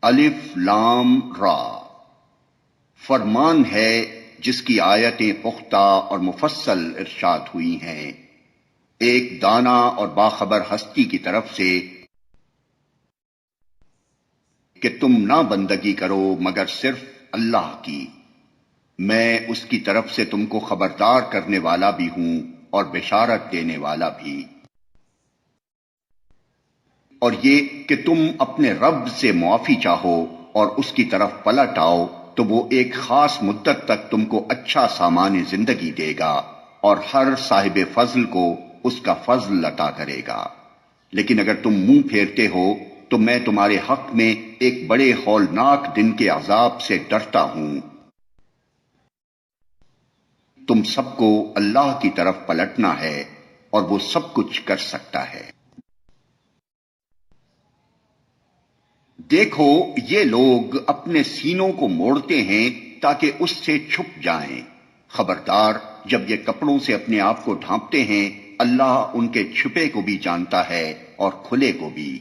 الف لام را، فرمان ہے جس کی آیتیں پختہ اور مفصل ارشاد ہوئی ہیں، ایک دانا اور باخبر ہستی کی طرف سے کہ تم نہ بندگی کرو مگر صرف اللہ کی، میں اس کی طرف سے تم کو خبردار کرنے والا بھی ہوں اور بشارت دینے والا بھی، اور یہ کہ تم اپنے رب سے معافی چاہو اور اس کی طرف پلٹ آؤ تو وہ ایک خاص مدت تک تم کو اچھا سامان زندگی دے گا اور ہر صاحب فضل کو اس کا فضل عطا کرے گا، لیکن اگر تم منہ پھیرتے ہو تو میں تمہارے حق میں ایک بڑے ہولناک دن کے عذاب سے ڈرتا ہوں۔ تم سب کو اللہ کی طرف پلٹنا ہے اور وہ سب کچھ کر سکتا ہے۔ دیکھو یہ لوگ اپنے سینوں کو موڑتے ہیں تاکہ اس سے چھپ جائیں، خبردار جب یہ کپڑوں سے اپنے آپ کو ڈھانپتے ہیں اللہ ان کے چھپے کو بھی جانتا ہے اور کھلے کو بھی،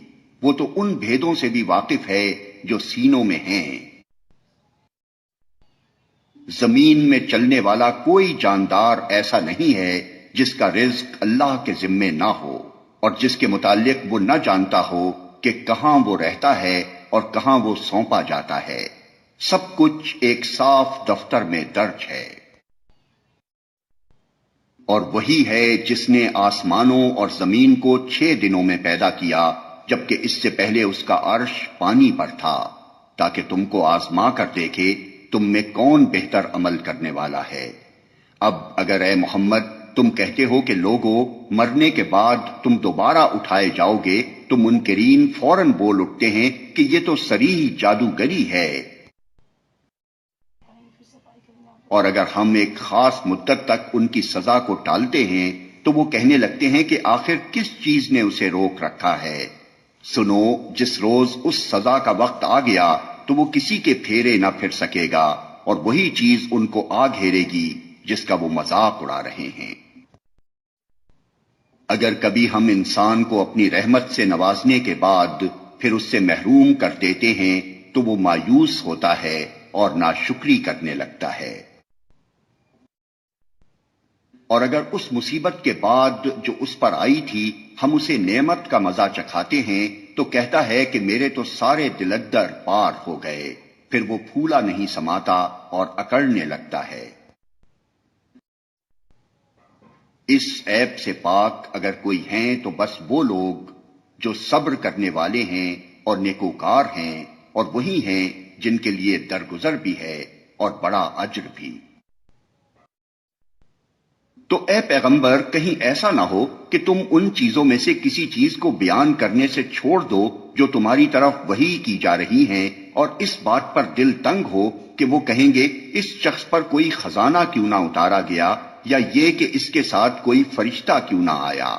وہ تو ان بھیدوں سے بھی واقف ہے جو سینوں میں ہیں۔ زمین میں چلنے والا کوئی جاندار ایسا نہیں ہے جس کا رزق اللہ کے ذمے نہ ہو اور جس کے متعلق وہ نہ جانتا ہو کہ کہاں وہ رہتا ہے اور کہاں وہ سونپا جاتا ہے، سب کچھ ایک صاف دفتر میں درج ہے۔ اور وہی ہے جس نے آسمانوں اور زمین کو 6 دنوں میں پیدا کیا جبکہ اس سے پہلے اس کا عرش پانی پر تھا، تاکہ تم کو آزما کر دیکھے تم میں کون بہتر عمل کرنے والا ہے۔ اب اگر اے محمد تم کہتے ہو کہ لوگوں مرنے کے بعد تم دوبارہ اٹھائے جاؤ گے تو منکرین فوراً بول اٹھتے ہیں کہ یہ تو صریح جادوگری ہے، اور اگر ہم ایک خاص مدت تک ان کی سزا کو ٹالتے ہیں تو وہ کہنے لگتے ہیں کہ آخر کس چیز نے اسے روک رکھا ہے۔ سنو جس روز اس سزا کا وقت آ گیا تو وہ کسی کے پھیرے نہ پھر سکے گا اور وہی چیز ان کو آ گھیرے گی جس کا وہ مذاق اڑا رہے ہیں۔ اگر کبھی ہم انسان کو اپنی رحمت سے نوازنے کے بعد پھر اس سے محروم کر دیتے ہیں تو وہ مایوس ہوتا ہے اور ناشکری کرنے لگتا ہے، اور اگر اس مصیبت کے بعد جو اس پر آئی تھی ہم اسے نعمت کا مزہ چکھاتے ہیں تو کہتا ہے کہ میرے تو سارے دلدر پار ہو گئے، پھر وہ پھولا نہیں سماتا اور اکڑنے لگتا ہے۔ اس عیب سے پاک اگر کوئی ہیں تو بس وہ لوگ جو صبر کرنے والے ہیں اور نیکوکار ہیں، اور وہی ہیں جن کے لیے درگزر بھی ہے اور بڑا اجر بھی۔ تو اے پیغمبر کہیں ایسا نہ ہو کہ تم ان چیزوں میں سے کسی چیز کو بیان کرنے سے چھوڑ دو جو تمہاری طرف وحی کی جا رہی ہیں، اور اس بات پر دل تنگ ہو کہ وہ کہیں گے اس شخص پر کوئی خزانہ کیوں نہ اتارا گیا، یا یہ کہ اس کے ساتھ کوئی فرشتہ کیوں نہ آیا۔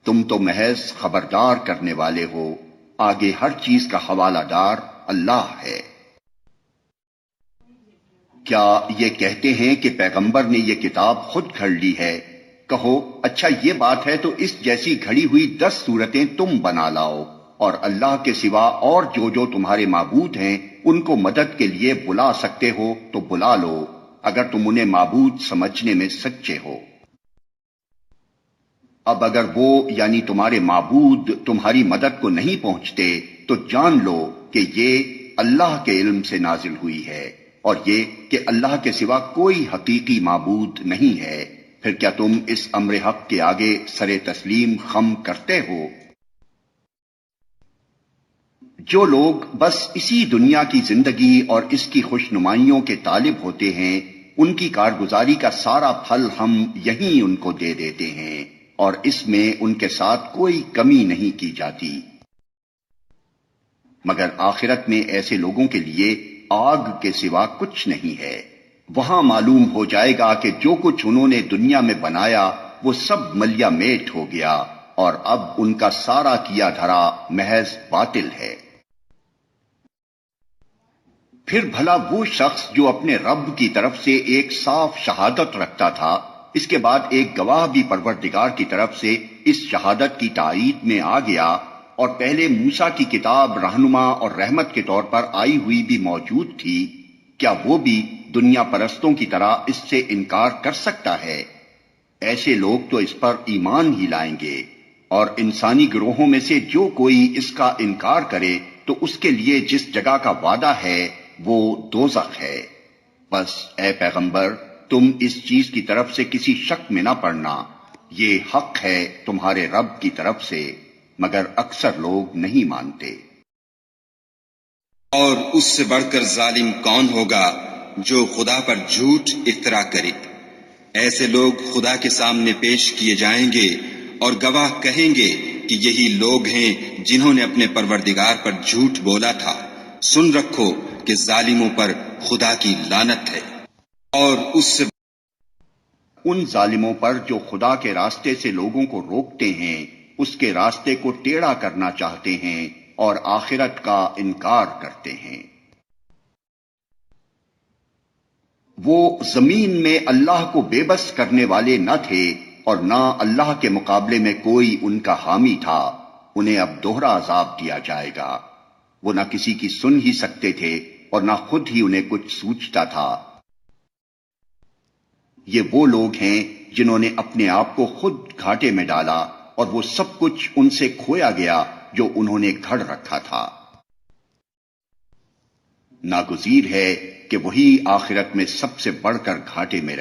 تم تو محض خبردار کرنے والے ہو، آگے ہر چیز کا حوالہ دار اللہ ہے۔ کیا یہ کہتے ہیں کہ پیغمبر نے یہ کتاب خود گھڑ لی ہے؟ کہو اچھا یہ بات ہے تو اس جیسی گھڑی ہوئی 10 صورتیں تم بنا لاؤ، اور اللہ کے سوا اور جو تمہارے معبود ہیں ان کو مدد کے لیے بلا سکتے ہو تو بلا لو، اگر تم انہیں معبود سمجھنے میں سچے ہو۔ اب اگر وہ یعنی تمہارے معبود تمہاری مدد کو نہیں پہنچتے تو جان لو کہ یہ اللہ کے علم سے نازل ہوئی ہے، اور یہ کہ اللہ کے سوا کوئی حقیقی معبود نہیں ہے، پھر کیا تم اس امر حق کے آگے سر تسلیم خم کرتے ہو؟ جو لوگ بس اسی دنیا کی زندگی اور اس کی خوش نمائیوں کے طالب ہوتے ہیں ان کی کارگزاری کا سارا پھل ہم یہیں ان کو دے دیتے ہیں، اور اس میں ان کے ساتھ کوئی کمی نہیں کی جاتی، مگر آخرت میں ایسے لوگوں کے لیے آگ کے سوا کچھ نہیں ہے۔ وہاں معلوم ہو جائے گا کہ جو کچھ انہوں نے دنیا میں بنایا وہ سب ملیا میٹ ہو گیا، اور اب ان کا سارا کیا دھرا محض باطل ہے۔ پھر بھلا وہ شخص جو اپنے رب کی طرف سے ایک صاف شہادت رکھتا تھا، اس کے بعد ایک گواہ بھی پروردگار کی طرف سے اس شہادت کی تائید میں آ گیا، اور پہلے موسیٰ کی کتاب رہنما اور رحمت کے طور پر آئی ہوئی بھی موجود تھی، کیا وہ بھی دنیا پرستوں کی طرح اس سے انکار کر سکتا ہے؟ ایسے لوگ تو اس پر ایمان ہی لائیں گے، اور انسانی گروہوں میں سے جو کوئی اس کا انکار کرے تو اس کے لیے جس جگہ کا وعدہ ہے وہ دوزخ ہے۔ بس اے پیغمبر، تم اس چیز کی طرف سے کسی شک میں نہ پڑنا، یہ حق ہے تمہارے رب کی طرف سے، مگر اکثر لوگ نہیں مانتے۔ اور اس سے بڑھ کر ظالم کون ہوگا جو خدا پر جھوٹ افترا کرے؟ ایسے لوگ خدا کے سامنے پیش کیے جائیں گے اور گواہ کہیں گے کہ یہی لوگ ہیں جنہوں نے اپنے پروردگار پر جھوٹ بولا تھا۔ سن رکھو کہ ظالموں پر خدا کی لعنت ہے۔ اور اس سے ان ظالموں پر جو خدا کے راستے سے لوگوں کو روکتے ہیں، اس کے راستے کو ٹیڑھا کرنا چاہتے ہیں اور آخرت کا انکار کرتے ہیں۔ وہ زمین میں اللہ کو بے بس کرنے والے نہ تھے اور نہ اللہ کے مقابلے میں کوئی ان کا حامی تھا، انہیں اب دوہرا عذاب دیا جائے گا۔ وہ نہ کسی کی سن ہی سکتے تھے اور نہ خود ہی انہیں کچھ سوچتا تھا۔ یہ وہ لوگ ہیں جنہوں نے اپنے آپ کو خود گھاٹے میں ڈالا اور وہ سب کچھ ان سے کھویا گیا جو انہوں نے گھڑ رکھا تھا۔ ناگزیر ہے کہ وہی آخرت میں سب سے بڑھ کر گھاٹے میں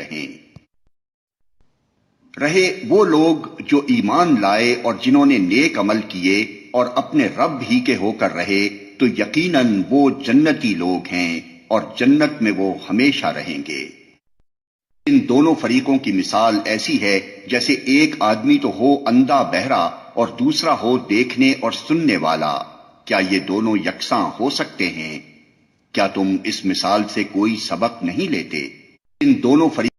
رہے وہ لوگ جو ایمان لائے اور جنہوں نے نیک عمل کیے اور اپنے رب ہی کے ہو کر رہے، تو یقیناً وہ جنتی لوگ ہیں اور جنت میں وہ ہمیشہ رہیں گے۔ ان دونوں فریقوں کی مثال ایسی ہے جیسے ایک آدمی تو ہو اندھا بہرا اور دوسرا ہو دیکھنے اور سننے والا، کیا یہ دونوں یکساں ہو سکتے ہیں؟ کیا تم اس مثال سے کوئی سبق نہیں لیتے؟ ان دونوں فریق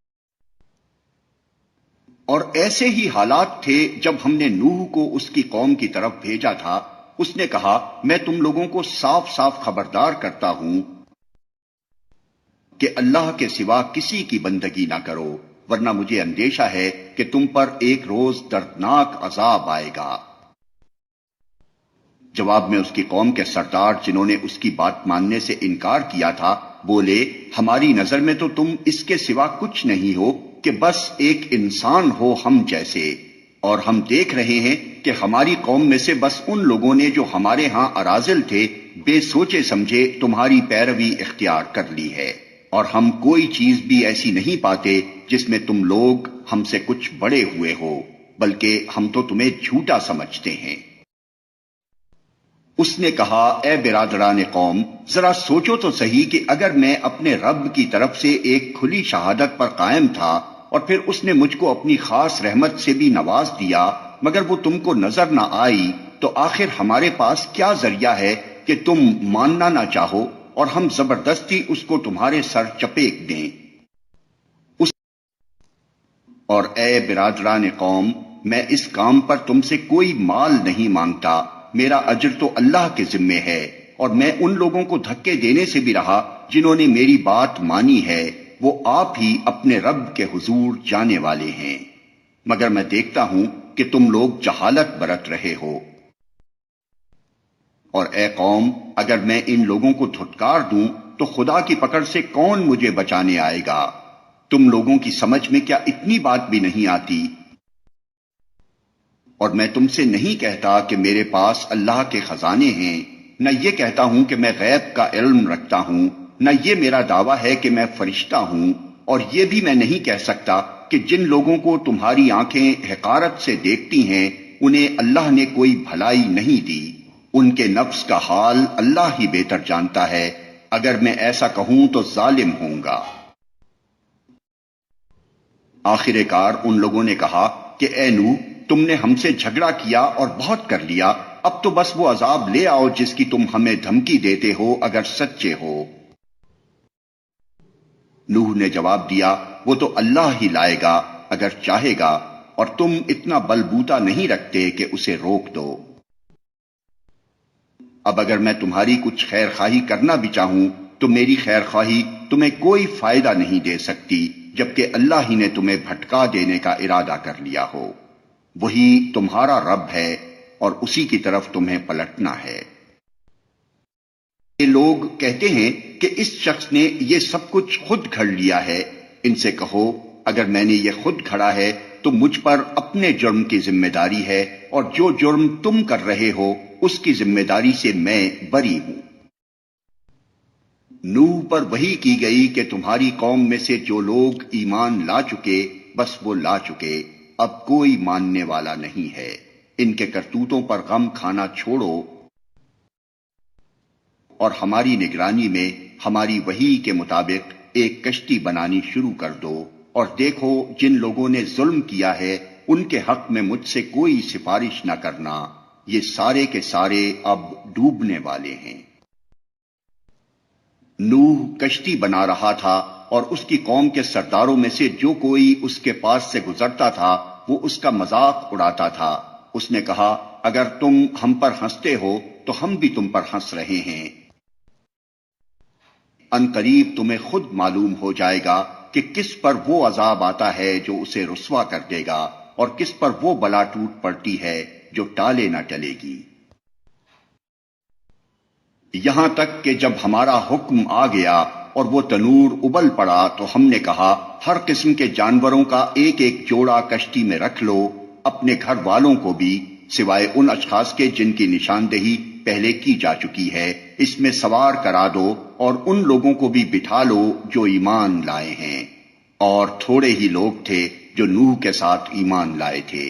اور ایسے ہی حالات تھے جب ہم نے نوح کو اس کی قوم کی طرف بھیجا تھا۔ اس نے کہا، میں تم لوگوں کو صاف صاف خبردار کرتا ہوں کہ اللہ کے سوا کسی کی بندگی نہ کرو، ورنہ مجھے اندیشہ ہے کہ تم پر ایک روز دردناک عذاب آئے گا۔ جواب میں اس کی قوم کے سردار جنہوں نے اس کی بات ماننے سے انکار کیا تھا بولے، ہماری نظر میں تو تم اس کے سوا کچھ نہیں ہو کہ بس ایک انسان ہو ہم جیسے، اور ہم دیکھ رہے ہیں کہ ہماری قوم میں سے بس ان لوگوں نے جو ہمارے ہاں اراذل تھے بے سوچے سمجھے تمہاری پیروی اختیار کر لی ہے، اور ہم کوئی چیز بھی ایسی نہیں پاتے جس میں تم لوگ ہم سے کچھ بڑے ہوئے ہو، بلکہ ہم تو تمہیں جھوٹا سمجھتے ہیں۔ اس نے کہا، اے برادران قوم، ذرا سوچو تو صحیح کہ اگر میں اپنے رب کی طرف سے ایک کھلی شہادت پر قائم تھا اور پھر اس نے مجھ کو اپنی خاص رحمت سے بھی نواز دیا مگر وہ تم کو نظر نہ آئی، تو آخر ہمارے پاس کیا ذریعہ ہے کہ تم ماننا نہ چاہو اور ہم زبردستی اس کو تمہارے سر چپیٹ دیں۔ اور اے برادران قوم، میں اس کام پر تم سے کوئی مال نہیں مانگتا، میرا اجر تو اللہ کے ذمے ہے، اور میں ان لوگوں کو دھکے دینے سے بھی رہا جنہوں نے میری بات مانی ہے، وہ آپ ہی اپنے رب کے حضور جانے والے ہیں، مگر میں دیکھتا ہوں کہ تم لوگ جہالت برت رہے ہو۔ اور اے قوم، اگر میں ان لوگوں کو دھتکار دوں تو خدا کی پکڑ سے کون مجھے بچانے آئے گا؟ تم لوگوں کی سمجھ میں کیا اتنی بات بھی نہیں آتی؟ اور میں تم سے نہیں کہتا کہ میرے پاس اللہ کے خزانے ہیں، نہ یہ کہتا ہوں کہ میں غیب کا علم رکھتا ہوں، نہ یہ میرا دعویٰ ہے کہ میں فرشتہ ہوں، اور یہ بھی میں نہیں کہہ سکتا کہ جن لوگوں کو تمہاری آنکھیں حقارت سے دیکھتی ہیں انہیں اللہ نے کوئی بھلائی نہیں دی، ان کے نفس کا حال اللہ ہی بہتر جانتا ہے، اگر میں ایسا کہوں تو ظالم ہوں گا۔ آخر کار ان لوگوں نے کہا کہ اے نوح، تم نے ہم سے جھگڑا کیا اور بہت کر لیا، اب تو بس وہ عذاب لے آؤ جس کی تم ہمیں دھمکی دیتے ہو اگر سچے ہو۔ نوح نے جواب دیا، وہ تو اللہ ہی لائے گا اگر چاہے گا، اور تم اتنا بلبوتا نہیں رکھتے کہ اسے روک دو۔ اب اگر میں تمہاری کچھ خیر خواہی کرنا بھی چاہوں تو میری خیر خواہی تمہیں کوئی فائدہ نہیں دے سکتی، جبکہ اللہ ہی نے تمہیں بھٹکا دینے کا ارادہ کر لیا ہو۔ وہی تمہارا رب ہے اور اسی کی طرف تمہیں پلٹنا ہے۔ یہ لوگ کہتے ہیں کہ اس شخص نے یہ سب کچھ خود گھڑ لیا ہے۔ ان سے کہو اگر میں نے یہ خود گھڑا ہے تو مجھ پر اپنے جرم کی ذمہ داری ہے، اور جو جرم تم کر رہے ہو اس کی ذمہ داری سے میں بری ہوں۔ نوح پر وحی کی گئی کہ تمہاری قوم میں سے جو لوگ ایمان لا چکے بس وہ لا چکے، اب کوئی ماننے والا نہیں ہے۔ ان کے کرتوتوں پر غم کھانا چھوڑو اور ہماری نگرانی میں ہماری وحی کے مطابق ایک کشتی بنانی شروع کر دو، اور دیکھو جن لوگوں نے ظلم کیا ہے ان کے حق میں مجھ سے کوئی سفارش نہ کرنا، یہ سارے کے سارے اب ڈوبنے والے ہیں۔ نوح کشتی بنا رہا تھا اور اس کی قوم کے سرداروں میں سے جو کوئی اس کے پاس سے گزرتا تھا وہ اس کا مذاق اڑاتا تھا۔ اس نے کہا اگر تم ہم پر ہنستے ہو تو ہم بھی تم پر ہنس رہے ہیں۔ ان قریب تمہیں خود معلوم ہو جائے گا کہ کس پر وہ عذاب آتا ہے جو اسے رسوا کر دے گا، اور کس پر وہ بلا ٹوٹ پڑتی ہے جو ٹالے نہ ٹلے گی۔ یہاں تک کہ جب ہمارا حکم آ گیا اور وہ تنور ابل پڑا تو ہم نے کہا ہر قسم کے جانوروں کا ایک ایک جوڑا کشتی میں رکھ لو، اپنے گھر والوں کو بھی سوائے ان اشخاص کے جن کی نشاندہی پہلے کی جا چکی ہے، اس میں سوار کرا دو، اور ان لوگوں کو بھی بٹھا لو جو ایمان لائے ہیں، اور تھوڑے ہی لوگ تھے جو نوح کے ساتھ ایمان لائے تھے۔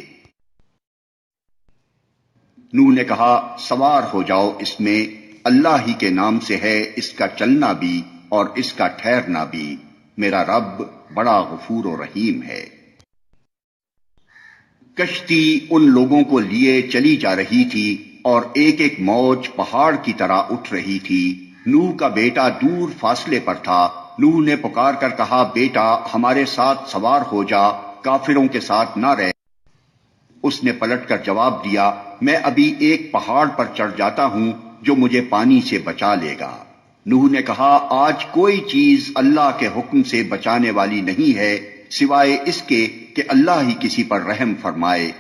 نوح نے کہا سوار ہو جاؤ اس میں، اللہ ہی کے نام سے ہے اس کا چلنا بھی اور اس کا ٹھہرنا بھی، میرا رب بڑا غفور و رحیم ہے۔ کشتی ان لوگوں کو لیے چلی جا رہی تھی اور ایک ایک موج پہاڑ کی طرح اٹھ رہی تھی۔ نوح کا بیٹا دور فاصلے پر تھا۔ نوح نے پکار کر کہا بیٹا ہمارے ساتھ سوار ہو جا، کافروں کے ساتھ نہ رہ۔ اس نے پلٹ کر جواب دیا میں ابھی ایک پہاڑ پر چڑھ جاتا ہوں جو مجھے پانی سے بچا لے گا۔ نوح نے کہا آج کوئی چیز اللہ کے حکم سے بچانے والی نہیں ہے سوائے اس کے کہ اللہ ہی کسی پر رحم فرمائے۔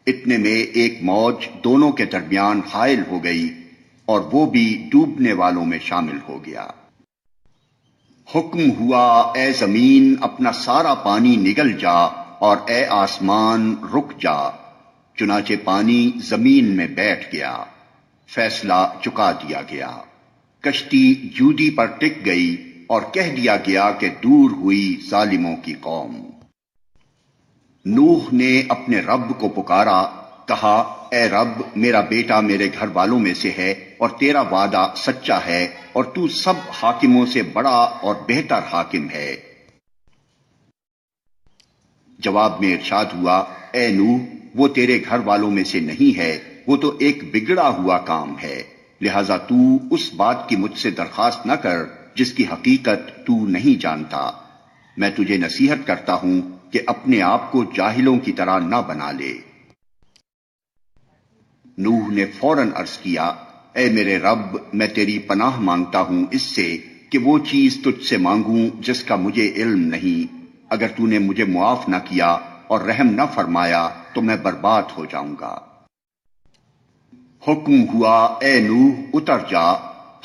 اتنے میں ایک موج دونوں کے درمیان حائل ہو گئی اور وہ بھی ڈوبنے والوں میں شامل ہو گیا۔ حکم ہوا اے زمین اپنا سارا پانی نگل جا، اور اے آسمان رک جا۔ چنانچہ پانی زمین میں بیٹھ گیا، فیصلہ چکا دیا گیا۔ کشتی جودی پر ٹک گئی اور کہہ دیا گیا کہ دور ہوئی ظالموں کی قوم۔ نوح نے اپنے رب کو پکارا، کہا اے رب میرا بیٹا میرے گھر والوں میں سے ہے اور تیرا وعدہ سچا ہے اور تو سب حاکموں سے بڑا اور بہتر حاکم ہے۔ جواب میں ارشاد ہوا اے نوح وہ تیرے گھر والوں میں سے نہیں ہے، وہ تو ایک بگڑا ہوا کام ہے، لہذا تو اس بات کی مجھ سے درخواست نہ کر جس کی حقیقت تو نہیں جانتا۔ میں تجھے نصیحت کرتا ہوں کہ اپنے آپ کو جاہلوں کی طرح نہ بنا لے۔ نوح نے فوراً عرض کیا اے میرے رب میں تیری پناہ مانگتا ہوں اس سے کہ وہ چیز تجھ سے مانگوں جس کا مجھے علم نہیں، اگر تو نے مجھے معاف نہ کیا اور رحم نہ فرمایا تو میں برباد ہو جاؤں گا۔ حکم ہوا اے نوح اتر جا،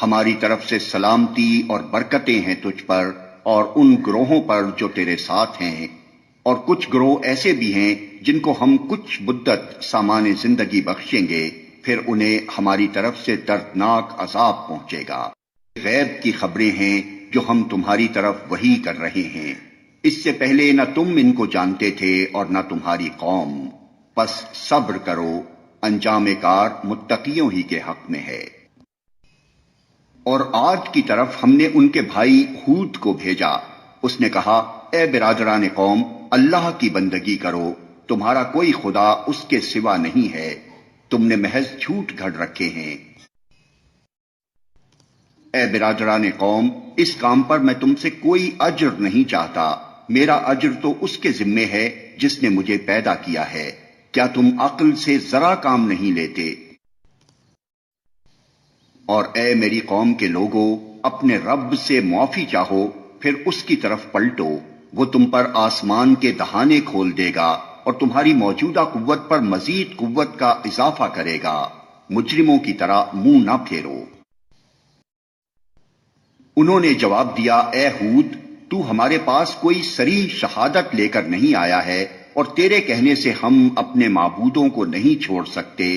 ہماری طرف سے سلامتی اور برکتیں ہیں تجھ پر اور ان گروہوں پر جو تیرے ساتھ ہیں، اور کچھ گروہ ایسے بھی ہیں جن کو ہم کچھ مدت سامان زندگی بخشیں گے، پھر انہیں ہماری طرف سے دردناک عذاب پہنچے گا۔ غیب کی خبریں ہیں جو ہم تمہاری طرف وحی کر رہے ہیں، اس سے پہلے نہ تم ان کو جانتے تھے اور نہ تمہاری قوم، پس صبر کرو، انجام کار متقیوں ہی کے حق میں ہے۔ اور عاد کی طرف ہم نے ان کے بھائی ہود کو بھیجا، اس نے کہا اے برادران قوم اللہ کی بندگی کرو، تمہارا کوئی خدا اس کے سوا نہیں ہے، تم نے محض جھوٹ گھڑ رکھے ہیں۔ اے برادران قوم اس کام پر میں تم سے کوئی اجر نہیں چاہتا، میرا اجر تو اس کے ذمے ہے جس نے مجھے پیدا کیا ہے، کیا تم عقل سے ذرا کام نہیں لیتے؟ اور اے میری قوم کے لوگوں اپنے رب سے معافی چاہو پھر اس کی طرف پلٹو، وہ تم پر آسمان کے دہانے کھول دے گا اور تمہاری موجودہ قوت پر مزید قوت کا اضافہ کرے گا۔ مجرموں کی طرح منہ نہ پھیرو۔ انہوں نے جواب دیا، اے ہود، تو ہمارے پاس کوئی صریح شہادت لے کر نہیں آیا ہے، اور تیرے کہنے سے ہم اپنے معبودوں کو نہیں چھوڑ سکتے،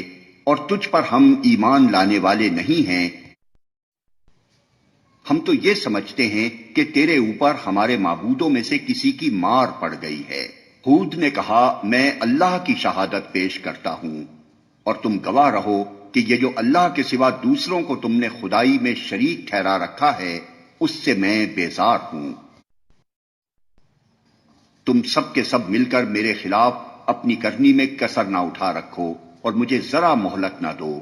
اور تجھ پر ہم ایمان لانے والے نہیں ہیں۔ ہم تو یہ سمجھتے ہیں کہ تیرے اوپر ہمارے معبودوں میں سے کسی کی مار پڑ گئی ہے۔ ہود نے کہا، میں اللہ کی شہادت پیش کرتا ہوں، اور تم گواہ رہو کہ یہ جو اللہ کے سوا دوسروں کو تم نے خدائی میں شریک ٹھہرا رکھا ہے، اس سے میں بیزار ہوں۔ تم سب کے سب مل کر میرے خلاف اپنی کرنی میں کسر نہ اٹھا رکھو، اور مجھے ذرا مہلت نہ دو۔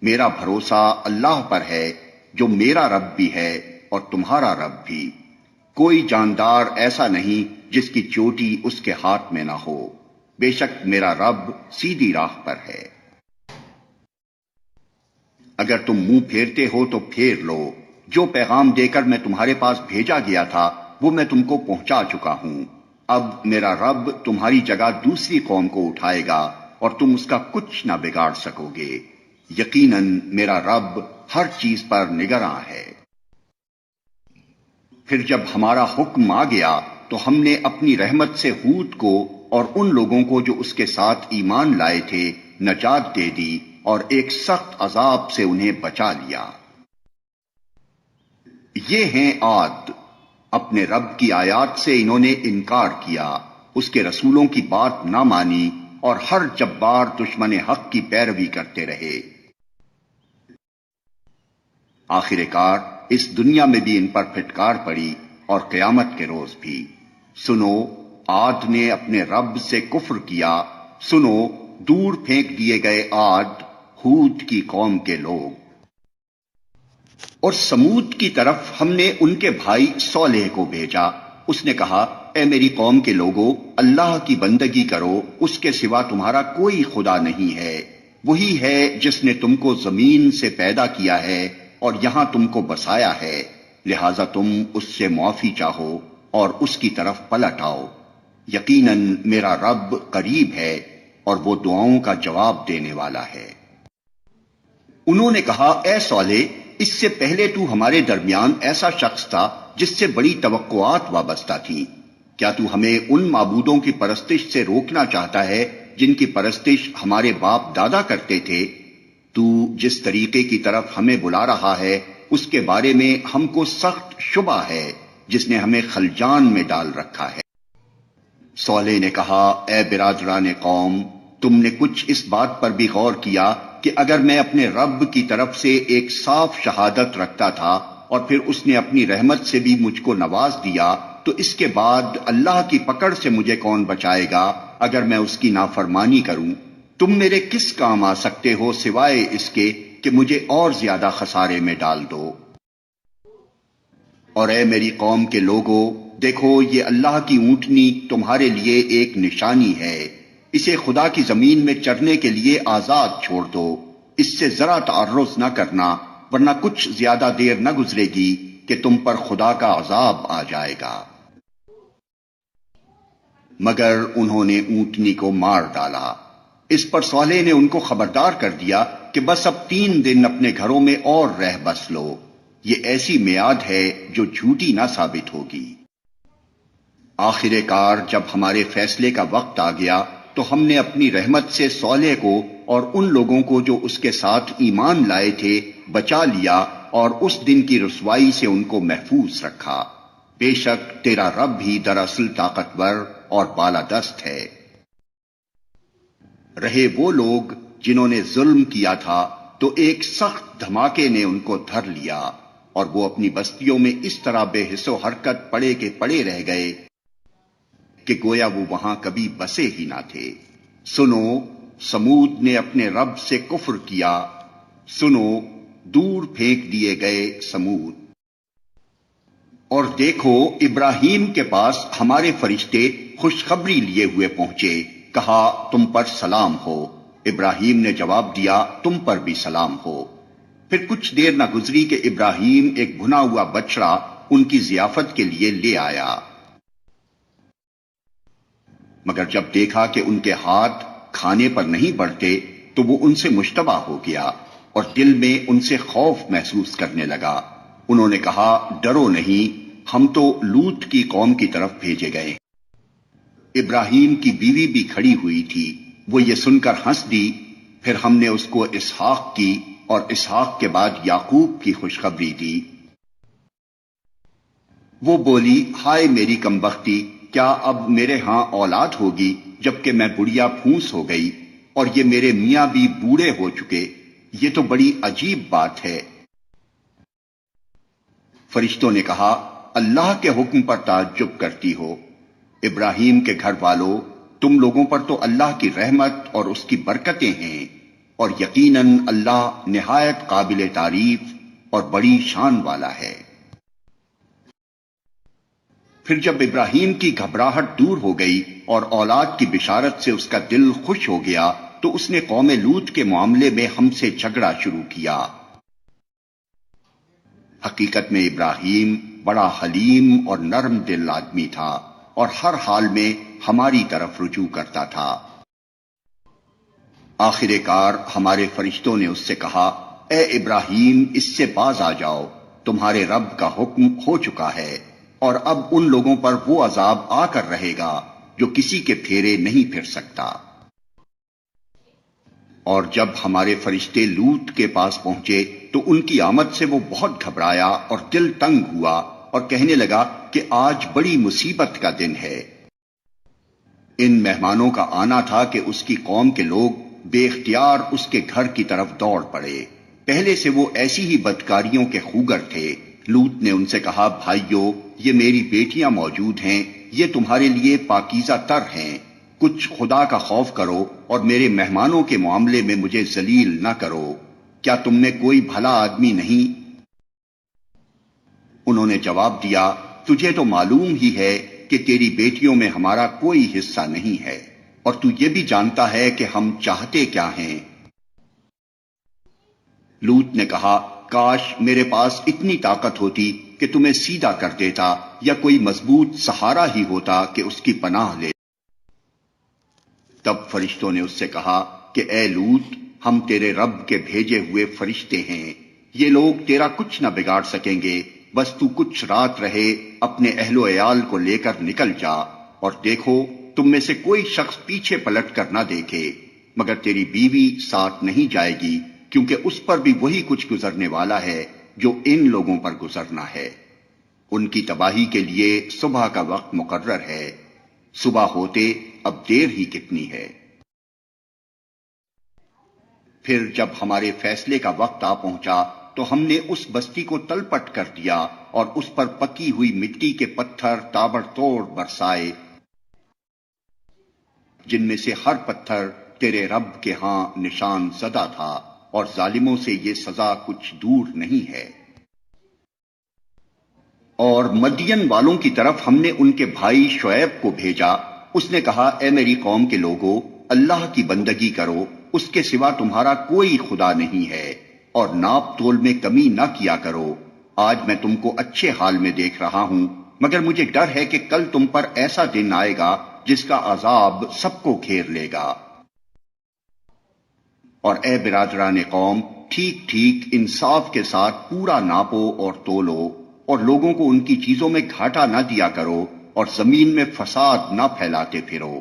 میرا بھروسہ اللہ پر ہے، جو میرا رب بھی ہے اور تمہارا رب بھی۔ کوئی جاندار ایسا نہیں جس کی چوٹی اس کے ہاتھ میں نہ ہو۔ بے شک میرا رب سیدھی راہ پر ہے۔ اگر تم منہ پھیرتے ہو تو پھیر لو۔ جو پیغام دے کر میں تمہارے پاس بھیجا گیا تھا وہ میں تم کو پہنچا چکا ہوں۔ اب میرا رب تمہاری جگہ دوسری قوم کو اٹھائے گا، اور تم اس کا کچھ نہ بگاڑ سکو گے۔ یقیناً میرا رب ہر چیز پر نگراں ہے۔ پھر جب ہمارا حکم آ گیا تو ہم نے اپنی رحمت سے ہود کو اور ان لوگوں کو جو اس کے ساتھ ایمان لائے تھے نجات دے دی، اور ایک سخت عذاب سے انہیں بچا لیا۔ یہ ہیں عاد۔ اپنے رب کی آیات سے انہوں نے انکار کیا، اس کے رسولوں کی بات نہ مانی، اور ہر جبار دشمن حق کی پیروی کرتے رہے۔ آخر کار اس دنیا میں بھی ان پر پھٹکار پڑی، اور قیامت کے روز بھی۔ سنو، عاد نے اپنے رب سے کفر کیا۔ سنو، دور پھینک دیے گئے عاد، ہود کی قوم کے لوگ۔ اور سمود کی طرف ہم نے ان کے بھائی صالح کو بھیجا۔ اس نے کہا، اے میری قوم کے لوگوں، اللہ کی بندگی کرو، اس کے سوا تمہارا کوئی خدا نہیں ہے۔ وہی ہے جس نے تم کو زمین سے پیدا کیا ہے اور یہاں تم کو بسایا ہے، لہذا تم اس سے معافی چاہو اور اس کی طرف پلٹ آؤ۔ یقیناً میرا رب قریب ہے اور وہ دعاؤں کا جواب دینے والا ہے۔ انہوں نے کہا، اے صالح، اس سے پہلے تو ہمارے درمیان ایسا شخص تھا جس سے بڑی توقعات وابستہ تھی۔ کیا تو ہمیں ان معبودوں کی پرستش سے روکنا چاہتا ہے جن کی پرستش ہمارے باپ دادا کرتے تھے؟ تو جس طریقے کی طرف ہمیں بلا رہا ہے اس کے بارے میں ہم کو سخت شبہ ہے، جس نے ہمیں خلجان میں ڈال رکھا ہے۔ صالح نے کہا، اے برادران قوم، تم نے کچھ اس بات پر بھی غور کیا کہ اگر میں اپنے رب کی طرف سے ایک صاف شہادت رکھتا تھا اور پھر اس نے اپنی رحمت سے بھی مجھ کو نواز دیا، تو اس کے بعد اللہ کی پکڑ سے مجھے کون بچائے گا اگر میں اس کی نافرمانی کروں؟ تم میرے کس کام آ سکتے ہو سوائے اس کے کہ مجھے اور زیادہ خسارے میں ڈال دو؟ اور اے میری قوم کے لوگو، دیکھو، یہ اللہ کی اونٹنی تمہارے لیے ایک نشانی ہے۔ اسے خدا کی زمین میں چرنے کے لیے آزاد چھوڑ دو۔ اس سے ذرا تعرض نہ کرنا، ورنہ کچھ زیادہ دیر نہ گزرے گی کہ تم پر خدا کا عذاب آ جائے گا۔ مگر انہوں نے اونٹنی کو مار ڈالا۔ اس پر صالح نے ان کو خبردار کر دیا کہ بس اب 3 دن اپنے گھروں میں اور رہ بس لو۔ یہ ایسی میعاد ہے جو جھوٹی نہ ثابت ہوگی۔ آخر کار جب ہمارے فیصلے کا وقت آ گیا تو ہم نے اپنی رحمت سے صالح کو اور ان لوگوں کو جو اس کے ساتھ ایمان لائے تھے بچا لیا، اور اس دن کی رسوائی سے ان کو محفوظ رکھا۔ بے شک تیرا رب ہی دراصل طاقتور اور بالادست ہے۔ رہے وہ لوگ جنہوں نے ظلم کیا تھا تو ایک سخت دھماکے نے ان کو دھر لیا، اور وہ اپنی بستیوں میں اس طرح بے حس و حرکت پڑے کے پڑے رہ گئے کہ گویا وہ وہاں کبھی بسے ہی نہ تھے۔ سنو، سمود نے اپنے رب سے کفر کیا۔ سنو، دور پھینک دیے گئے سمود۔ اور دیکھو، ابراہیم کے پاس ہمارے فرشتے خوشخبری لیے ہوئے پہنچے، کہا، تم پر سلام ہو۔ ابراہیم نے جواب دیا، تم پر بھی سلام ہو۔ پھر کچھ دیر نہ گزری کہ ابراہیم ایک بھنا ہوا بچڑا ان کی ضیافت کے لیے لے آیا۔ مگر جب دیکھا کہ ان کے ہاتھ کھانے پر نہیں بڑھتے تو وہ ان سے مشتبہ ہو گیا اور دل میں ان سے خوف محسوس کرنے لگا۔ انہوں نے کہا ڈرو نہیں، ہم تو لوط کی قوم کی طرف بھیجے گئے۔ ابراہیم کی بیوی بھی کھڑی ہوئی تھی، وہ یہ سن کر ہنس دی۔ پھر ہم نے اس کو اسحاق کی اور اسحاق کے بعد یعقوب کی خوشخبری دی۔ وہ بولی ہائے میری کمبختی، کیا اب میرے ہاں اولاد ہوگی جبکہ میں بڑھیا پھونس ہو گئی اور یہ میرے میاں بھی بوڑھے ہو چکے؟ یہ تو بڑی عجیب بات ہے۔ فرشتوں نے کہا اللہ کے حکم پر تعجب کرتی ہو، ابراہیم کے گھر والوں، تم لوگوں پر تو اللہ کی رحمت اور اس کی برکتیں ہیں، اور یقیناً اللہ نہایت قابل تعریف اور بڑی شان والا ہے۔ پھر جب ابراہیم کی گھبراہٹ دور ہو گئی اور اولاد کی بشارت سے اس کا دل خوش ہو گیا تو اس نے قوم لوط کے معاملے میں ہم سے جھگڑا شروع کیا۔ حقیقت میں ابراہیم بڑا حلیم اور نرم دل آدمی تھا اور ہر حال میں ہماری طرف رجوع کرتا تھا۔ آخر کار ہمارے فرشتوں نے اس سے کہا اے ابراہیم، اس سے باز آ جاؤ، تمہارے رب کا حکم ہو چکا ہے اور اب ان لوگوں پر وہ عذاب آ کر رہے گا جو کسی کے پھیرے نہیں پھر سکتا۔ اور جب ہمارے فرشتے لوط کے پاس پہنچے تو ان کی آمد سے وہ بہت گھبرایا اور دل تنگ ہوا اور کہنے لگا کہ آج بڑی مصیبت کا دن ہے۔ ان مہمانوں کا آنا تھا کہ اس کی قوم کے لوگ بے اختیار اس کے گھر کی طرف دوڑ پڑے۔ پہلے سے وہ ایسی ہی بدکاریوں کے خوگر تھے۔ لوط نے ان سے کہا بھائیو، یہ میری بیٹیاں موجود ہیں، یہ تمہارے لیے پاکیزہ تر ہیں، کچھ خدا کا خوف کرو اور میرے مہمانوں کے معاملے میں مجھے ذلیل نہ کرو۔ کیا تم میں کوئی بھلا آدمی نہیں؟ انہوں نے جواب دیا تجھے تو معلوم ہی ہے کہ تیری بیٹیوں میں ہمارا کوئی حصہ نہیں ہے، اور تو یہ بھی جانتا ہے کہ ہم چاہتے کیا ہیں۔ لوط نے کہا کاش میرے پاس اتنی طاقت ہوتی کہ تمہیں سیدھا کر دیتا، یا کوئی مضبوط سہارا ہی ہوتا کہ اس کی پناہ لے۔ تب فرشتوں نے اس سے کہا کہ اے لوط، ہم تیرے رب کے بھیجے ہوئے فرشتے ہیں، یہ لوگ تیرا کچھ نہ بگاڑ سکیں گے، بس تو کچھ رات رہے، اپنے اہل و عیال کو لے کر نکل جا، اور دیکھو تم میں سے کوئی شخص پیچھے پلٹ کر نہ دیکھے، مگر تیری بیوی ساتھ نہیں جائے گی، کیونکہ اس پر بھی وہی کچھ گزرنے والا ہے جو ان لوگوں پر گزرنا ہے۔ ان کی تباہی کے لیے صبح کا وقت مقرر ہے، صبح ہوتے اب دیر ہی کتنی ہے۔ پھر جب ہمارے فیصلے کا وقت آ پہنچا تو ہم نے اس بستی کو تلپٹ کر دیا اور اس پر پکی ہوئی مٹی کے پتھر تابڑ توڑ برسائے، جن میں سے ہر پتھر تیرے رب کے ہاں نشان زدہ تھا، اور ظالموں سے یہ سزا کچھ دور نہیں ہے۔ اور مدین والوں کی طرف ہم نے ان کے بھائی شعیب کو بھیجا۔ اس نے کہا اے میری قوم کے لوگوں، اللہ کی بندگی کرو، اس کے سوا تمہارا کوئی خدا نہیں ہے، اور ناپ تول میں کمی نہ کیا کرو۔ آج میں تم کو اچھے حال میں دیکھ رہا ہوں، مگر مجھے ڈر ہے کہ کل تم پر ایسا دن آئے گا جس کا عذاب سب کو گھیر لے گا۔ اور اے برادران قوم، ٹھیک ٹھیک انصاف کے ساتھ پورا ناپو اور تولو، اور لوگوں کو ان کی چیزوں میں گھاٹا نہ دیا کرو، اور زمین میں فساد نہ پھیلاتے پھرو۔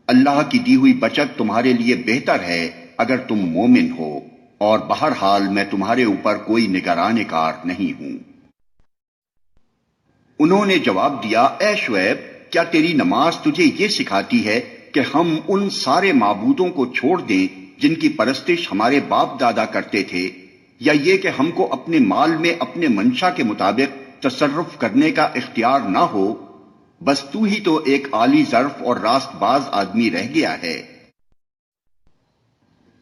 اللہ کی دی ہوئی بچت تمہارے لیے بہتر ہے اگر تم مومن ہو، اور بہرحال میں تمہارے اوپر کوئی نگران کار نہیں ہوں۔ انہوں نے جواب دیا اے شعیب، کیا تیری نماز تجھے یہ سکھاتی ہے کہ ہم ان سارے معبودوں کو چھوڑ دیں جن کی پرستش ہمارے باپ دادا کرتے تھے، یا یہ کہ ہم کو اپنے مال میں اپنے منشا کے مطابق تصرف کرنے کا اختیار نہ ہو؟ بس تو ہی تو ایک عالی ظرف اور راست باز آدمی رہ گیا ہے۔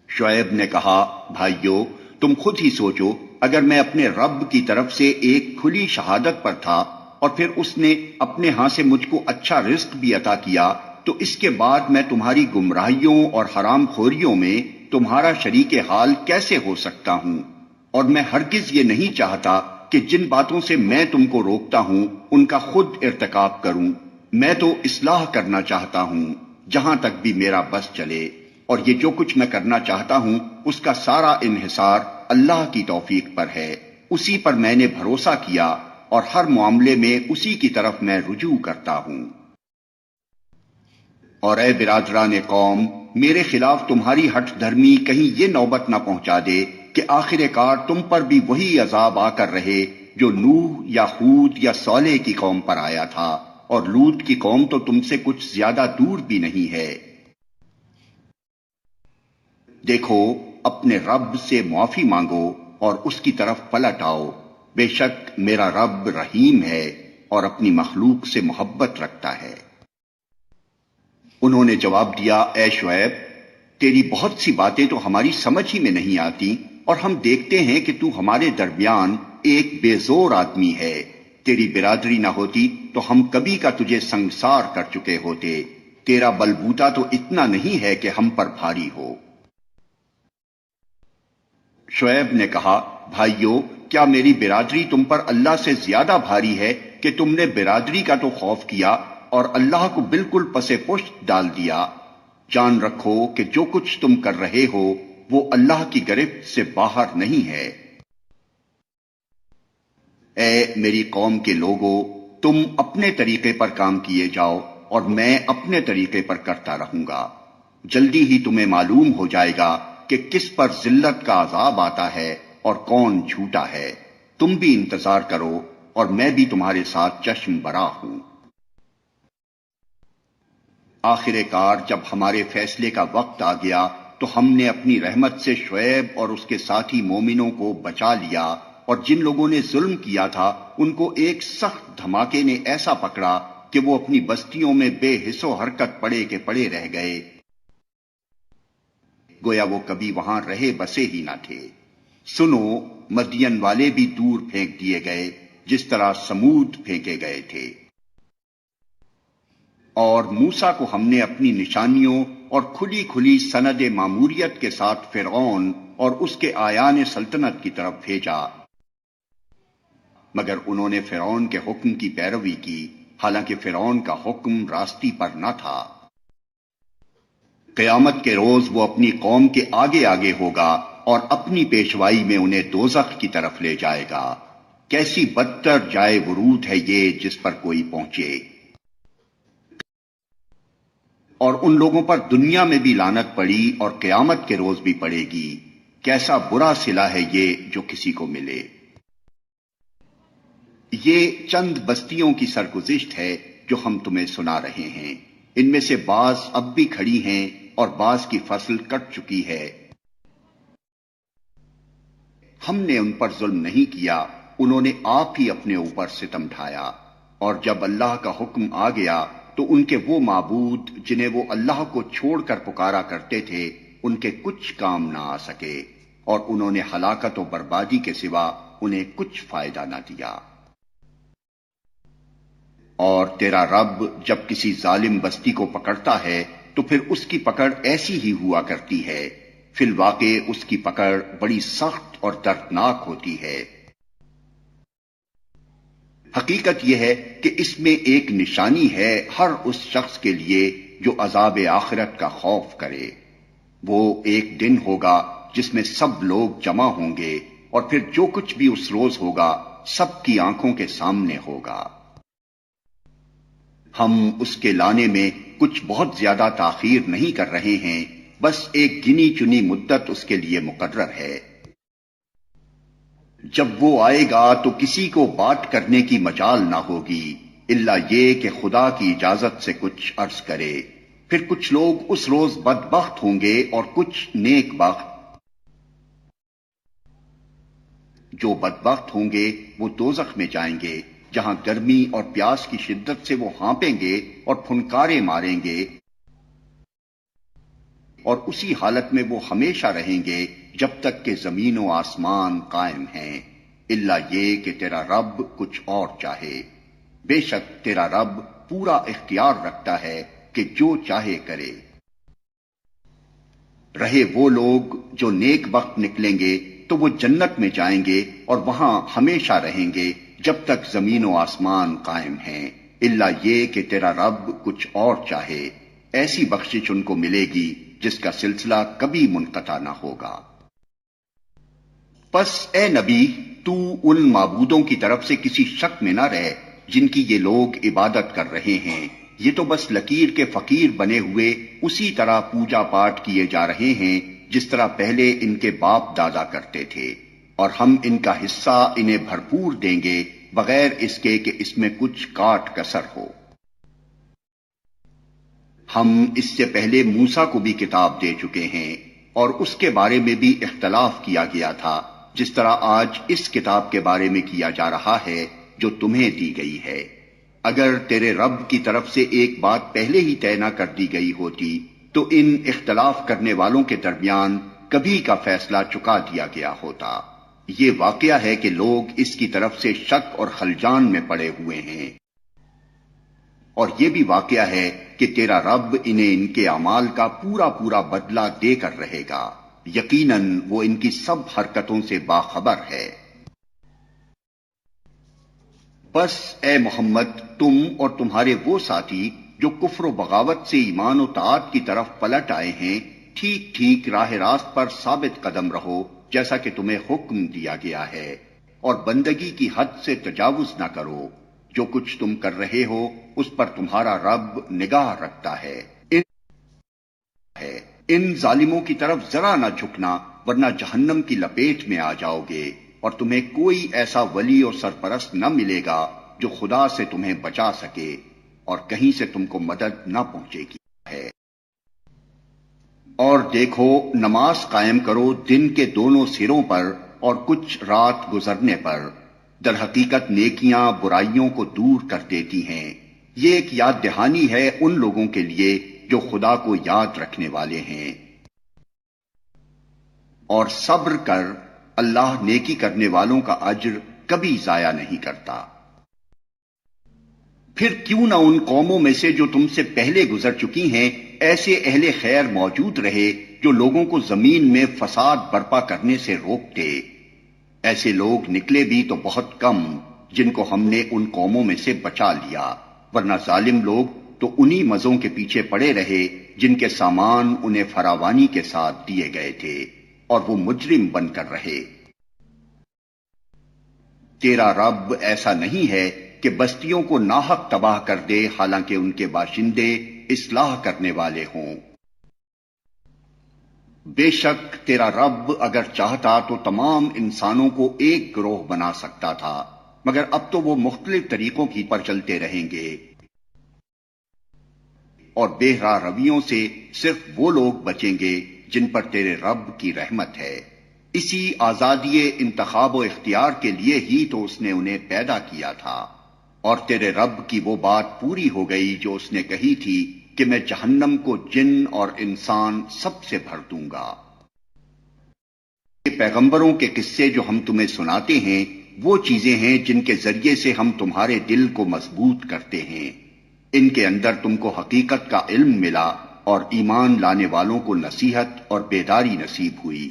شعیب نے کہا بھائیو، تم خود ہی سوچو، اگر میں اپنے رب کی طرف سے ایک کھلی شہادت پر تھا اور پھر اس نے اپنے ہاں سے مجھ کو اچھا رزق بھی عطا کیا، تو اس کے بعد میں تمہاری گمراہیوں اور حرام خوریوں میں تمہارا شریک حال کیسے ہو سکتا ہوں؟ اور میں ہرگز یہ نہیں چاہتا کہ جن باتوں سے میں تم کو روکتا ہوں ان کا خود ارتکاب کروں، میں تو اصلاح کرنا چاہتا ہوں جہاں تک بھی میرا بس چلے، اور یہ جو کچھ میں کرنا چاہتا ہوں اس کا سارا انحصار اللہ کی توفیق پر ہے، اسی پر میں نے بھروسہ کیا اور ہر معاملے میں اسی کی طرف میں رجوع کرتا ہوں۔ اور اے برادران قوم، میرے خلاف تمہاری ہٹ دھرمی کہیں یہ نوبت نہ پہنچا دے کہ آخر کار تم پر بھی وہی عذاب آ کر رہے جو نوح یا ہود یا صالح کی قوم پر آیا تھا، اور لوط کی قوم تو تم سے کچھ زیادہ دور بھی نہیں ہے۔ دیکھو، اپنے رب سے معافی مانگو اور اس کی طرف پلٹ آؤ، بے شک میرا رب رحیم ہے اور اپنی مخلوق سے محبت رکھتا ہے۔ انہوں نے جواب دیا، اے شعیب، تیری بہت سی باتیں تو ہماری سمجھ ہی میں نہیں آتی، اور ہم دیکھتے ہیں کہ تو ہمارے درمیان ایک بے زور آدمی ہے۔ تیری برادری نہ ہوتی تو ہم کبھی کا تجھے سنگسار کر چکے ہوتے، تیرا بلبوتا تو اتنا نہیں ہے کہ ہم پر بھاری ہو۔ شعیب نے کہا، بھائیو، کیا میری برادری تم پر اللہ سے زیادہ بھاری ہے کہ تم نے برادری کا تو خوف کیا اور اللہ کو بالکل پس پشت ڈال دیا؟ جان رکھو کہ جو کچھ تم کر رہے ہو وہ اللہ کی گرفت سے باہر نہیں ہے۔ اے میری قوم کے لوگو، تم اپنے طریقے پر کام کیے جاؤ اور میں اپنے طریقے پر کرتا رہوں گا۔ جلدی ہی تمہیں معلوم ہو جائے گا کہ کس پر ذلت کا عذاب آتا ہے اور کون جھوٹا ہے۔ تم بھی انتظار کرو اور میں بھی تمہارے ساتھ چشم برا ہوں۔ آخر کار جب ہمارے فیصلے کا وقت آ گیا تو ہم نے اپنی رحمت سے شعیب اور اس کے ساتھی مومنوں کو بچا لیا، اور جن لوگوں نے ظلم کیا تھا ان کو ایک سخت دھماکے نے ایسا پکڑا کہ وہ اپنی بستیوں میں بے حس و حرکت پڑے کے پڑے رہ گئے، گویا وہ کبھی وہاں رہے بسے ہی نہ تھے۔ سنو، مدین والے بھی دور پھینک دیے گئے جس طرح سمود پھینکے گئے تھے۔ اور موسیٰ کو ہم نے اپنی نشانیوں اور کھلی کھلی سند ماموریت کے ساتھ فرعون اور اس کے آیان سلطنت کی طرف بھیجا، مگر انہوں نے فرعون کے حکم کی پیروی کی، حالانکہ فرعون کا حکم راستی پر نہ تھا۔ قیامت کے روز وہ اپنی قوم کے آگے آگے ہوگا اور اپنی پیشوائی میں انہیں دوزخ کی طرف لے جائے گا۔ کیسی بدتر جائے ورود ہے یہ جس پر کوئی پہنچے۔ اور ان لوگوں پر دنیا میں بھی لعنت پڑی اور قیامت کے روز بھی پڑے گی۔ کیسا برا صلہ ہے یہ جو کسی کو ملے۔ یہ چند بستیوں کی سرگزشت ہے جو ہم تمہیں سنا رہے ہیں، ان میں سے بعض اب بھی کھڑی ہیں اور بعض کی فصل کٹ چکی ہے۔ ہم نے ان پر ظلم نہیں کیا، انہوں نے آپ ہی اپنے اوپر ستم ڈھایا۔ اور جب اللہ کا حکم آ گیا تو ان کے وہ معبود جنہیں وہ اللہ کو چھوڑ کر پکارا کرتے تھے ان کے کچھ کام نہ آ سکے، اور انہوں نے ہلاکت و بربادی کے سوا انہیں کچھ فائدہ نہ دیا۔ اور تیرا رب جب کسی ظالم بستی کو پکڑتا ہے تو پھر اس کی پکڑ ایسی ہی ہوا کرتی ہے، فی الواقع اس کی پکڑ بڑی سخت اور دردناک ہوتی ہے۔ حقیقت یہ ہے کہ اس میں ایک نشانی ہے ہر اس شخص کے لیے جو عذاب آخرت کا خوف کرے۔ وہ ایک دن ہوگا جس میں سب لوگ جمع ہوں گے، اور پھر جو کچھ بھی اس روز ہوگا سب کی آنکھوں کے سامنے ہوگا۔ ہم اس کے لانے میں کچھ بہت زیادہ تاخیر نہیں کر رہے ہیں، بس ایک گنی چنی مدت اس کے لیے مقرر ہے۔ جب وہ آئے گا تو کسی کو بات کرنے کی مجال نہ ہوگی الا یہ کہ خدا کی اجازت سے کچھ عرض کرے۔ پھر کچھ لوگ اس روز بدبخت ہوں گے اور کچھ نیک بخت۔ جو بدبخت ہوں گے وہ دوزخ میں جائیں گے، جہاں گرمی اور پیاس کی شدت سے وہ ہانپیں گے اور پھنکارے ماریں گے، اور اسی حالت میں وہ ہمیشہ رہیں گے جب تک کہ زمین و آسمان قائم ہیں، الا یہ کہ تیرا رب کچھ اور چاہے۔ بے شک تیرا رب پورا اختیار رکھتا ہے کہ جو چاہے کرے۔ رہے وہ لوگ جو نیک بخت نکلیں گے تو وہ جنت میں جائیں گے اور وہاں ہمیشہ رہیں گے جب تک زمین و آسمان قائم ہیں، الا یہ کہ تیرا رب کچھ اور چاہے، ایسی بخشش ان کو ملے گی جس کا سلسلہ کبھی منقطع نہ ہوگا۔ پس اے نبی، تو ان معبودوں کی طرف سے کسی شک میں نہ رہ جن کی یہ لوگ عبادت کر رہے ہیں، یہ تو بس لکیر کے فقیر بنے ہوئے اسی طرح پوجا پاٹ کیے جا رہے ہیں جس طرح پہلے ان کے باپ دادا کرتے تھے، اور ہم ان کا حصہ انہیں بھرپور دیں گے بغیر اس کے کہ اس میں کچھ کاٹ کسر ہو۔ ہم اس سے پہلے موسیٰ کو بھی کتاب دے چکے ہیں اور اس کے بارے میں بھی اختلاف کیا گیا تھا، جس طرح آج اس کتاب کے بارے میں کیا جا رہا ہے جو تمہیں دی گئی ہے۔ اگر تیرے رب کی طرف سے ایک بات پہلے ہی طے نہ کر دی گئی ہوتی تو ان اختلاف کرنے والوں کے درمیان کبھی کا فیصلہ چکا دیا گیا ہوتا۔ یہ واقعہ ہے کہ لوگ اس کی طرف سے شک اور خلجان میں پڑے ہوئے ہیں، اور یہ بھی واقعہ ہے کہ تیرا رب انہیں ان کے اعمال کا پورا پورا بدلہ دے کر رہے گا، یقیناً وہ ان کی سب حرکتوں سے باخبر ہے۔ بس اے محمد، تم اور تمہارے وہ ساتھی جو کفر و بغاوت سے ایمان و طاعت کی طرف پلٹ آئے ہیں، ٹھیک ٹھیک راہ راست پر ثابت قدم رہو جیسا کہ تمہیں حکم دیا گیا ہے، اور بندگی کی حد سے تجاوز نہ کرو۔ جو کچھ تم کر رہے ہو اس پر تمہارا رب نگاہ رکھتا ہے۔ ان ظالموں کی طرف ذرا نہ جھکنا ورنہ جہنم کی لپیٹ میں آ جاؤ گے، اور تمہیں کوئی ایسا ولی اور سرپرست نہ ملے گا جو خدا سے تمہیں بچا سکے، اور کہیں سے تم کو مدد نہ پہنچے گی ہے۔ اور دیکھو، نماز قائم کرو دن کے دونوں سروں پر اور کچھ رات گزرنے پر، در حقیقت نیکیاں برائیوں کو دور کر دیتی ہیں۔ یہ ایک یاد دہانی ہے ان لوگوں کے لیے جو خدا کو یاد رکھنے والے ہیں۔ اور صبر کر، اللہ نیکی کرنے والوں کا اجر کبھی ضائع نہیں کرتا۔ پھر کیوں نہ ان قوموں میں سے جو تم سے پہلے گزر چکی ہیں ایسے اہل خیر موجود رہے جو لوگوں کو زمین میں فساد برپا کرنے سے روکتے۔ ایسے لوگ نکلے بھی تو بہت کم، جن کو ہم نے ان قوموں میں سے بچا لیا، ورنہ ظالم لوگ تو انہی مزوں کے پیچھے پڑے رہے جن کے سامان انہیں فراوانی کے ساتھ دیے گئے تھے، اور وہ مجرم بن کر رہے۔ تیرا رب ایسا نہیں ہے کہ بستیوں کو ناحق تباہ کر دے حالانکہ ان کے باشندے اصلاح کرنے والے ہوں۔ بے شک تیرا رب اگر چاہتا تو تمام انسانوں کو ایک گروہ بنا سکتا تھا، مگر اب تو وہ مختلف طریقوں کی پر چلتے رہیں گے، اور بے راہ رویوں سے صرف وہ لوگ بچیں گے جن پر تیرے رب کی رحمت ہے۔ اسی آزادی انتخاب و اختیار کے لیے ہی تو اس نے انہیں پیدا کیا تھا، اور تیرے رب کی وہ بات پوری ہو گئی جو اس نے کہی تھی کہ میں جہنم کو جن اور انسان سب سے بھر دوں گا۔ یہ پیغمبروں کے قصے جو ہم تمہیں سناتے ہیں وہ چیزیں ہیں جن کے ذریعے سے ہم تمہارے دل کو مضبوط کرتے ہیں۔ ان کے اندر تم کو حقیقت کا علم ملا اور ایمان لانے والوں کو نصیحت اور بیداری نصیب ہوئی۔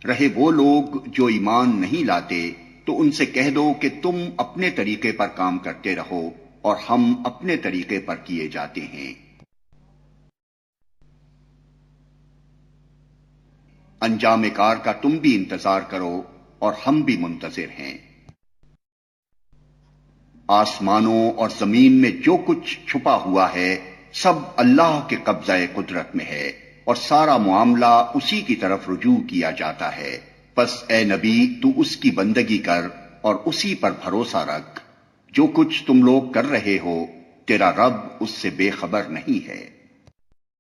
رہے وہ لوگ جو ایمان نہیں لاتے تو ان سے کہہ دو کہ تم اپنے طریقے پر کام کرتے رہو اور ہم اپنے طریقے پر کیے جاتے ہیں۔ انجام کار کا تم بھی انتظار کرو اور ہم بھی منتظر ہیں۔ آسمانوں اور زمین میں جو کچھ چھپا ہوا ہے سب اللہ کے قبضہ قدرت میں ہے، اور سارا معاملہ اسی کی طرف رجوع کیا جاتا ہے۔ پس اے نبی تو اس کی بندگی کر اور اسی پر بھروسہ رکھ۔ جو کچھ تم لوگ کر رہے ہو تیرا رب اس سے بے خبر نہیں ہے۔